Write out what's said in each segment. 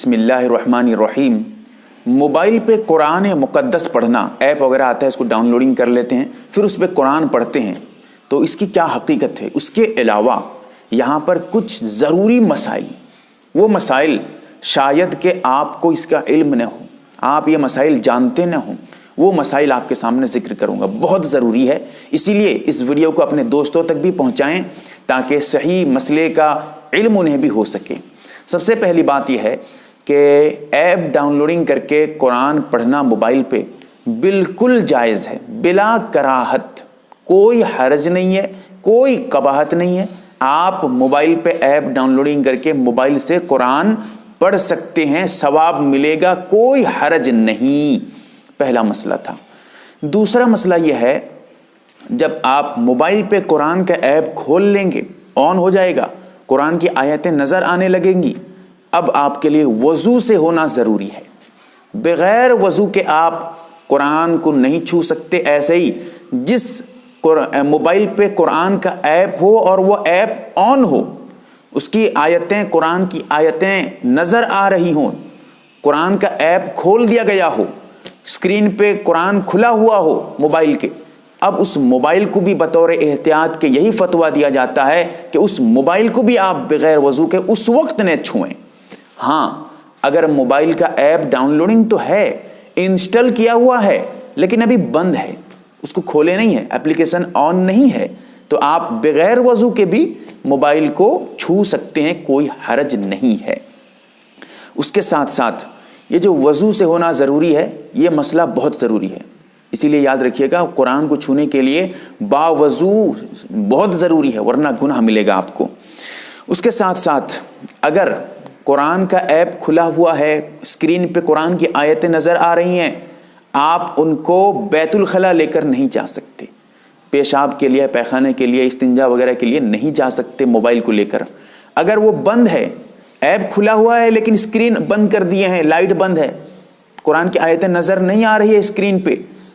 बिस्मिल्लाहिर्रहमानिर्रहीम। मोबाइल पे कुरान मुक़द्दस पढ़ना, ऐप वगैरह आता है, इसको डाउनलोडिंग कर लेते हैं, फिर उस पर कुरान पढ़ते हैं, तो इसकी क्या हकीकत है। उसके अलावा यहाँ पर कुछ ज़रूरी मसाइल, वो मसाइल शायद कि आपको इसका इल्म न हो, आप ये मसाइल जानते न हो, वो मसाइल आपके सामने ज़िक्र करूँगा, बहुत ज़रूरी है। इसीलिए इस वीडियो को अपने दोस्तों तक भी पहुँचाएँ ताकि सही मसले का इल्म उन्हें भी हो सके। सबसे पहली बात यह है कि ऐप डाउनलोडिंग करके कुरान पढ़ना मोबाइल पे बिल्कुल जायज़ है, बिला कराहत, कोई हर्ज नहीं है, कोई कबाहत नहीं है। आप मोबाइल पे ऐप डाउनलोडिंग करके मोबाइल से कुरान पढ़ सकते हैं, सवाब मिलेगा, कोई हर्ज नहीं। पहला मसला था। दूसरा मसला यह है, जब आप मोबाइल पे कुरान का ऐप खोल लेंगे, ऑन हो जाएगा, कुरान की आयतें नज़र आने लगेंगी, अब आपके लिए वज़ू से होना ज़रूरी है। बग़ैर वज़ू के आप कुरान को नहीं छू सकते। ऐसे ही जिस मोबाइल पे कुरान का ऐप हो और वो ऐप ऑन हो, उसकी आयतें, कुरान की आयतें नज़र आ रही हों, कुरान का ऐप खोल दिया गया हो, स्क्रीन पे कुरान खुला हुआ हो मोबाइल के, अब उस मोबाइल को भी बतौर एहतियात के यही फतवा दिया जाता है कि उस मोबाइल को भी आप बग़ैर वज़ू के उस वक्त न छुएं। हाँ, अगर मोबाइल का ऐप डाउनलोडिंग तो है, इंस्टॉल किया हुआ है, लेकिन अभी बंद है, उसको खोले नहीं है, एप्लीकेशन ऑन नहीं है, तो आप बग़ैर वज़ू के भी मोबाइल को छू सकते हैं, कोई हर्ज नहीं है। उसके साथ साथ ये जो वज़ू से होना ज़रूरी है, ये मसला बहुत ज़रूरी है। इसीलिए याद रखिएगा, कुरान को छूने के लिए बावज़ू बहुत ज़रूरी है, वरना गुनाह मिलेगा आपको। उसके साथ साथ अगर कुरान का ऐप खुला हुआ है, स्क्रीन पे कुरान की आयतें नज़र आ रही हैं, आप उनको बैतुल खला लेकर नहीं जा सकते, पेशाब के लिए, पैखाने के लिए, इस्तिंजा वगैरह के लिए नहीं जा सकते मोबाइल को लेकर। अगर वो बंद है, ऐप खुला हुआ है लेकिन स्क्रीन बंद कर दिए हैं, लाइट बंद है, कुरान की आयतें नज़र नहीं आ रही है स्क्रीन पे,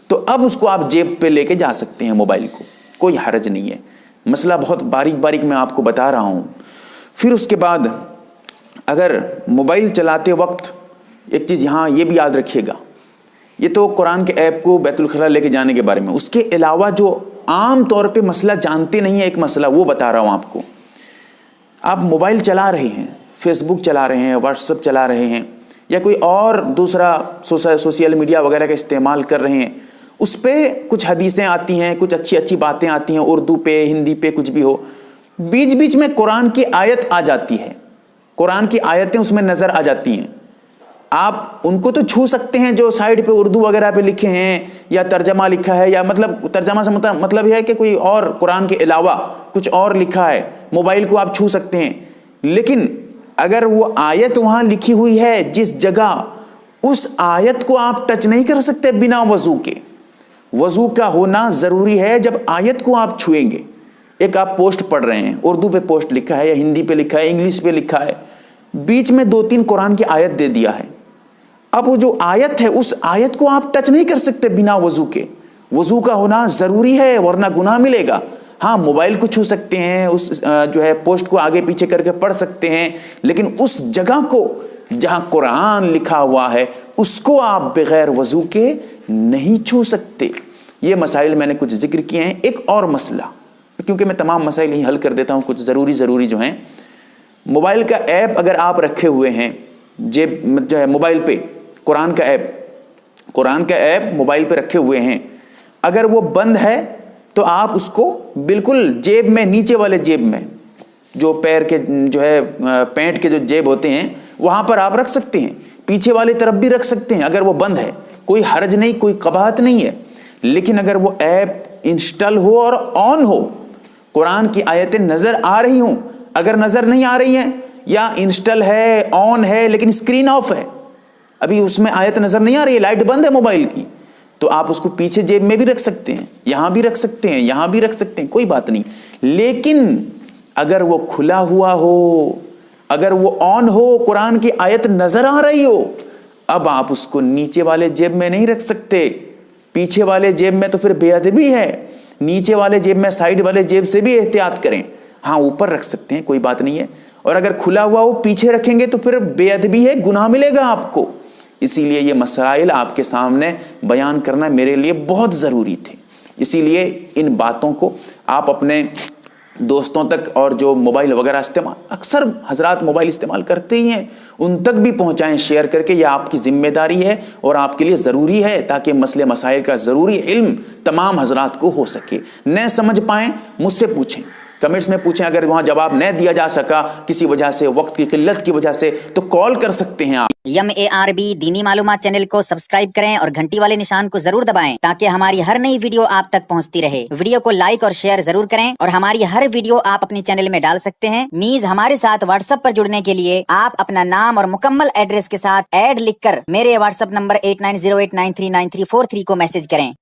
तो अब उसको आप जेब पे लेके जा सकते हैं मोबाइल को, कोई हर्ज नहीं है। मसला बहुत बारीक बारीक मैं आपको बता रहा हूँ। फिर उसके बाद अगर मोबाइल चलाते वक्त एक चीज़ यहाँ ये भी याद रखिएगा, ये तो कुरान के ऐप को बैतुल खला लेके जाने के बारे में, उसके अलावा जो आम तौर पे मसला जानते नहीं है, एक मसला वो बता रहा हूँ आपको। आप मोबाइल चला रहे हैं, फेसबुक चला रहे हैं, व्हाट्सएप चला रहे हैं, या कोई और दूसरा सोशल मीडिया वगैरह का इस्तेमाल कर रहे हैं, उस पर कुछ हदीसें आती हैं, कुछ अच्छी अच्छी बातें आती हैं, उर्दू पे, हिंदी पे, कुछ भी हो, बीच बीच में कुरान की आयत आ जाती है, कुरान की आयतें उसमें नज़र आ जाती हैं। आप उनको तो छू सकते हैं जो साइड पे उर्दू वगैरह पे लिखे हैं, या तर्जमा लिखा है, या मतलब तर्जमा से मतलब है कि कोई और कुरान के अलावा कुछ और लिखा है, मोबाइल को आप छू सकते हैं। लेकिन अगर वो आयत वहाँ लिखी हुई है जिस जगह, उस आयत को आप टच नहीं कर सकते बिना वज़ू के। वज़ू का होना ज़रूरी है जब आयत को आप छुएंगे। एक आप पोस्ट पढ़ रहे हैं, उर्दू पे पोस्ट लिखा है, या हिंदी पे लिखा है, इंग्लिश पे लिखा है, बीच में 2-3 कुरान की आयत दे दिया है, अब वो जो आयत है, उस आयत को आप टच नहीं कर सकते बिना वज़ू के। वज़ू का होना ज़रूरी है, वरना गुनाह मिलेगा। हाँ, मोबाइल को छू सकते हैं, उस जो है पोस्ट को आगे पीछे करके पढ़ सकते हैं, लेकिन उस जगह को जहाँ कुरान लिखा हुआ है, उसको आप बग़ैर वज़ू के नहीं छू सकते। ये मसाइल मैंने कुछ जिक्र किए हैं। एक और मसला, क्योंकि मैं तमाम मसाइल ही हल कर देता हूँ, कुछ ज़रूरी जो हैं। मोबाइल का ऐप अगर आप रखे हुए हैं, जेब जो है मोबाइल पे कुरान का ऐप मोबाइल पे रखे हुए हैं, अगर वो बंद है तो आप उसको बिल्कुल जेब में, नीचे वाले जेब में, जो पैर के जो है पैंट के जो जेब होते हैं, वहाँ पर आप रख सकते हैं, पीछे वाली तरफ भी रख सकते हैं। अगर वो बंद है, कोई हर्ज नहीं, कोई कबाहत नहीं है। लेकिन अगर वो ऐप इंस्टॉल हो और ऑन हो, कुरान की आयतें नज़र आ रही हों, अगर नज़र नहीं आ रही हैं, या इंस्टॉल है, ऑन है, लेकिन स्क्रीन ऑफ है, अभी उसमें आयत नज़र नहीं आ रही है, लाइट बंद है मोबाइल की, तो आप उसको पीछे जेब में भी रख सकते हैं, यहाँ भी रख सकते हैं, यहाँ भी रख सकते हैं, कोई बात नहीं। लेकिन अगर वो खुला हुआ हो, अगर वो ऑन हो, कुरान की आयत नज़र आ रही हो, अब आप उसको नीचे वाले जेब में नहीं रख सकते। पीछे वाले जेब में तो फिर बेअदबी है, नीचे वाले जेब में, साइड वाले जेब से भी एहतियात करें। हाँ, ऊपर रख सकते हैं, कोई बात नहीं है। और अगर खुला हुआ वो पीछे रखेंगे तो फिर बेअदबी है, गुनाह मिलेगा आपको। इसीलिए ये मसाइल आपके सामने बयान करना मेरे लिए बहुत ज़रूरी थे। इसीलिए इन बातों को आप अपने दोस्तों तक, और जो मोबाइल वगैरह इस्तेमाल, अक्सर हजरात मोबाइल इस्तेमाल करते ही हैं, उन तक भी पहुंचाएं शेयर करके। यह आपकी जिम्मेदारी है और आपके लिए ज़रूरी है, ताकि मसले मसाइल का ज़रूरी इल्म तमाम हजरात को हो सके। न समझ पाएं मुझसे पूछें, कमेंट्स में पूछें। अगर वहां जवाब न दिया जा सका किसी वजह से, वक्त की किल्लत की वजह से, तो कॉल कर सकते हैं आप। MARB दीनी मालूमात चैनल को सब्सक्राइब करें और घंटी वाले निशान को जरूर दबाएं, ताकि हमारी हर नई वीडियो आप तक पहुंचती रहे। वीडियो को लाइक और शेयर जरूर करें, और हमारी हर वीडियो आप अपने चैनल में डाल सकते हैं। मीज हमारे साथ व्हाट्सएप पर जुड़ने के लिए आप अपना नाम और मुकम्मल एड्रेस के साथ ऐड लिखकर मेरे व्हाट्सएप नंबर 8908939343 को मैसेज करें।